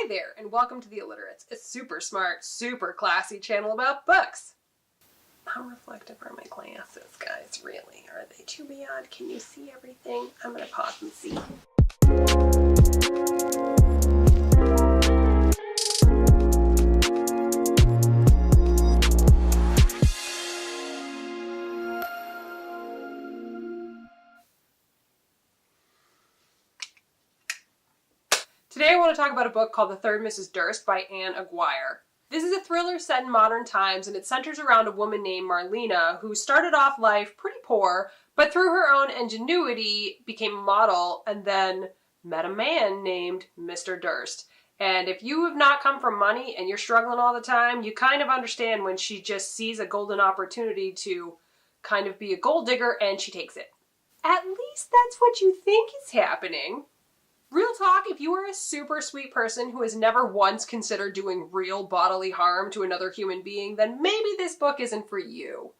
Hi there, and welcome to The Illiterates, a super smart, super classy channel about books. How reflective are my glasses, guys, really? Are they too beyond? Can you see everything? I'm gonna pause and see. Today I want to talk about a book called The Third Mrs. Durst by Ann Aguirre. This is a thriller set in modern times, and it centers around a woman named Marlena who started off life pretty poor, but through her own ingenuity became a model and then met a man named Mr. Durst. And if you have not come from money and you're struggling all the time, you kind of understand when she just sees a golden opportunity to kind of be a gold digger and she takes it. At least that's what you think is happening. Real talk, if you are a super sweet person who has never once considered doing real bodily harm to another human being, then maybe this book isn't for you.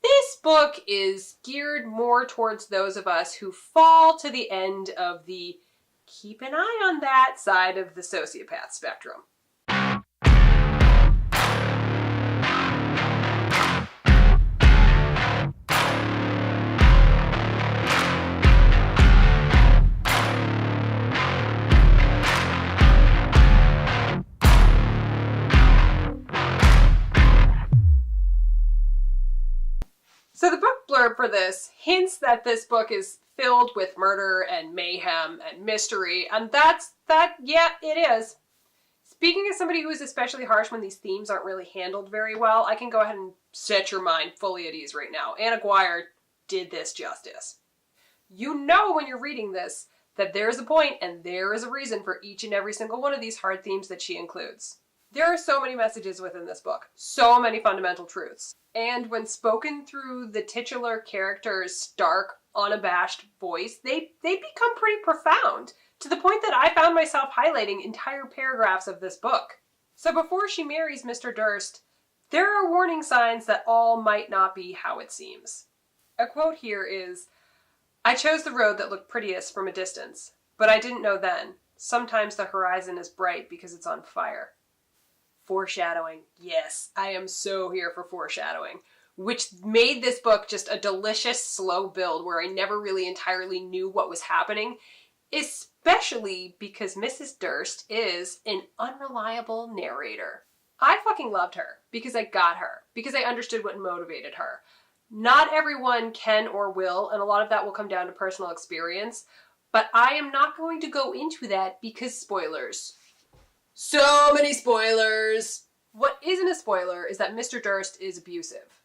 This book is geared more towards those of us who fall to the end of the keep an eye on that side of the sociopath spectrum. So the book blurb for this hints that this book is filled with murder and mayhem and mystery, and yeah, it is. Speaking as somebody who is especially harsh when these themes aren't really handled very well, I can go ahead and set your mind fully at ease right now. Ann Aguirre did this justice. You know when you're reading this that there's a point and there is a reason for each and every single one of these hard themes that she includes. There are so many messages within this book, so many fundamental truths. And when spoken through the titular character's stark, unabashed voice, they become pretty profound, to the point that I found myself highlighting entire paragraphs of this book. So before she marries Mr. Durst, there are warning signs that all might not be how it seems. A quote here is, "I chose the road that looked prettiest from a distance, but I didn't know then. Sometimes the horizon is bright because it's on fire." Foreshadowing. Yes, I am so here for foreshadowing, which made this book just a delicious slow build where I never really entirely knew what was happening, especially because Mrs. Durst is an unreliable narrator. I fucking loved her because I got her, because I understood what motivated her. Not everyone can or will, and a lot of that will come down to personal experience, but I am not going to go into that because spoilers. So many spoilers! What isn't a spoiler is that Mr. Durst is abusive.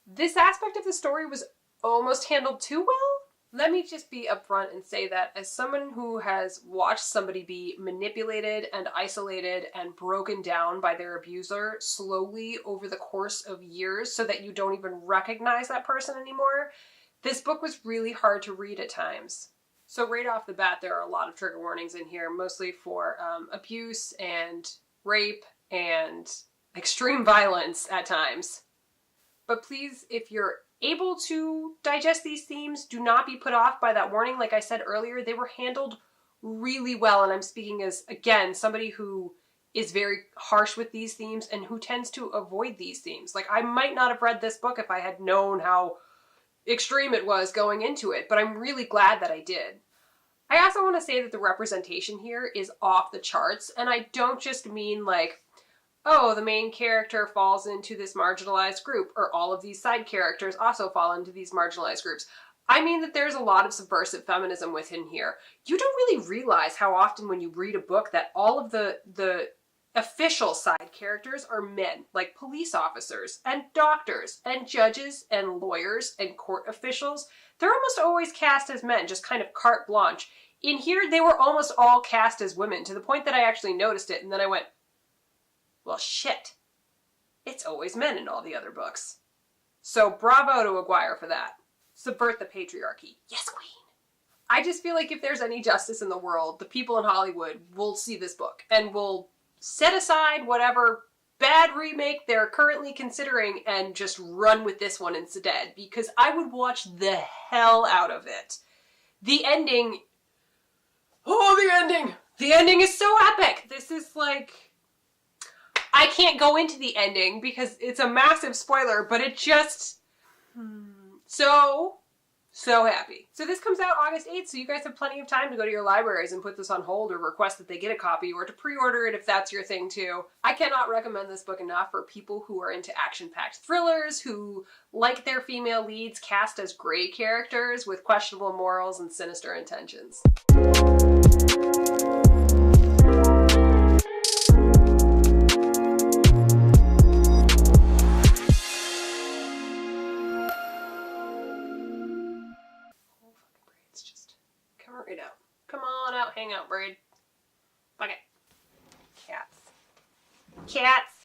This aspect of the story was almost handled too well. Let me just be upfront and say that as someone who has watched somebody be manipulated and isolated and broken down by their abuser slowly over the course of years so that you don't even recognize that person anymore, this book was really hard to read at times. So right off the bat, there are a lot of trigger warnings in here, mostly for abuse and rape and extreme violence at times. But please, if you're able to digest these themes, do not be put off by that warning. Like I said earlier, they were handled really well, and I'm speaking as, again, somebody who is very harsh with these themes and who tends to avoid these themes. Like, I might not have read this book if I had known how extreme it was going into it, but I'm really glad that I did. I also want to say that the representation here is off the charts, and I don't just mean like, oh, the main character falls into this marginalized group, or all of these side characters also fall into these marginalized groups. I mean that there's a lot of subversive feminism within here. You don't really realize how often when you read a book that all of the official side characters are men, like police officers and doctors and judges and lawyers and court officials. They're almost always cast as men, just kind of carte blanche. In here, they were almost all cast as women, to the point that I actually noticed it, and then I went, well, shit. It's always men in all the other books. So bravo to Aguirre for that. Subvert the patriarchy. Yes, queen. I just feel like if there's any justice in the world, the people in Hollywood will see this book and will set aside whatever bad remake they're currently considering and just run with this one instead, because I would watch the hell out of it. The ending The ending is so epic. This is like... I can't go into the ending because it's a massive spoiler, but it just... So happy. So this comes out August 8th, so you guys have plenty of time to go to your libraries and put this on hold or request that they get a copy or to pre-order it if that's your thing too. I cannot recommend this book enough for people who are into action-packed thrillers, who like their female leads cast as gray characters with questionable morals and sinister intentions. Come right out. Come on out, hang out, Braid. Fuck it. Cats. Cats.